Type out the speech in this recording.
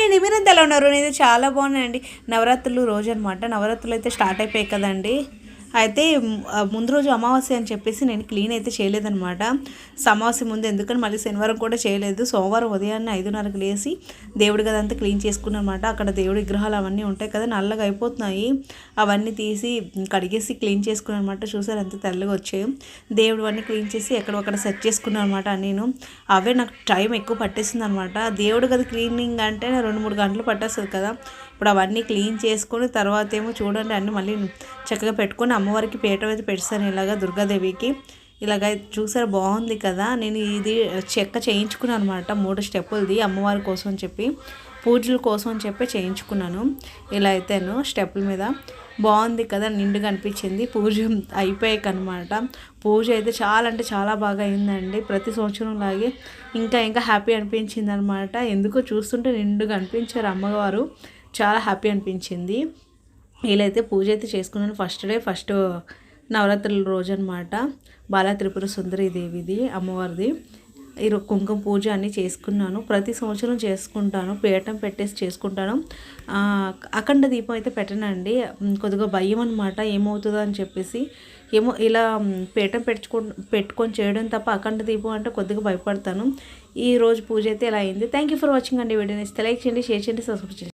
అండి, మీరంతా ఎలా ఉన్నారు? నేను చాలా బాగున్నానండి. నవరాత్రులు రోజు అనమాట. నవరాత్రులు అయితే స్టార్ట్ అయిపోయాయి కదండి. అయితే ముందు రోజు అమావాస్య అని చెప్పేసి నేను క్లీన్ అయితే చేయలేదనమాట. అమావాస్య ముందు ఎందుకని మళ్ళీ శనివారం కూడా చేయలేదు. సోమవారం ఉదయాన్నే 5:30కి లేసి దేవుడి గదంతా క్లీన్ చేసుకున్నాను అనమాట. అక్కడ దేవుడి విగ్రహాలు అవన్నీ ఉంటాయి కదా, నల్లగా అయిపోతున్నాయి. అవన్నీ తీసి కడిగేసి క్లీన్ చేసుకున్నాను అనమాట. చూసారు ఎంత తెల్లగా వచ్చాయి. దేవుడు అన్నీ క్లీన్ చేసి ఎక్కడొక్కడ సెట్ చేసుకున్నాను అనమాట. నేను అవే నాకు టైం ఎక్కువ పట్టేసింది అనమాట. దేవుడు గది క్లీనింగ్ అంటే 2-3 గంటలు పట్టేస్తుంది కదా. ఇప్పుడు అవన్నీ క్లీన్ చేసుకొని తర్వాత ఏమో చూడండి అన్నీ మళ్ళీ చక్కగా పెట్టుకొని అమ్మవారికి పీఠం అయితే పెట్టాను ఇలాగా దుర్గాదేవికి. ఇలాగ చూసారు బాగుంది కదా. నేను ఇది చెక్క చేయించుకున్నాను అనమాట. 3 స్టెప్పులది అమ్మవారి కోసం అని చెప్పి, పూజల కోసం అని చెప్పి చేయించుకున్నాను. ఇలా అయితేను స్టెప్పుల మీద బాగుంది కదా, నిండుగా అనిపించింది. పూజ అయిపోయాకనమాట. పూజ అయితే చాలా అంటే చాలా బాగా అయిందండి. ప్రతి సంవత్సరం లాగే ఇంకా హ్యాపీ అనిపించింది అనమాట. ఎందుకో చూస్తుంటే నిండుగా అనిపించారు అమ్మవారు. చాలా హ్యాపీ అనిపించింది. ఇలా అయితే పూజ అయితే చేసుకున్నాను. ఫస్ట్ నవరాత్రుల రోజు అనమాట. బాలా త్రిపుర సుందరి దేవిది అమ్మవారిది. ఈరోజు కుంకుమ పూజ అన్నీ చేసుకున్నాను. ప్రతి సంవత్సరం చేసుకుంటాను. పీఠం పెట్టేసి చేసుకుంటాను. అఖండ దీపం అయితే పెట్టనండి. కొద్దిగా భయం అనమాట, ఏమవుతుందో అని చెప్పేసి. ఏమో ఇలా పీఠం పెట్టుకొని చేయడం తప్ప అఖండ దీపం అంటే కొద్దిగా భయపడతాను. ఈ రోజు పూజ అయితే ఇలా అయింది. థ్యాంక్ యూ ఫర్ వాచింగ్ అండి. వీడియోని ఇస్తే లైక్ చేయండి, షేర్ చేయండి, సబ్స్క్రైబ్ చేయండి.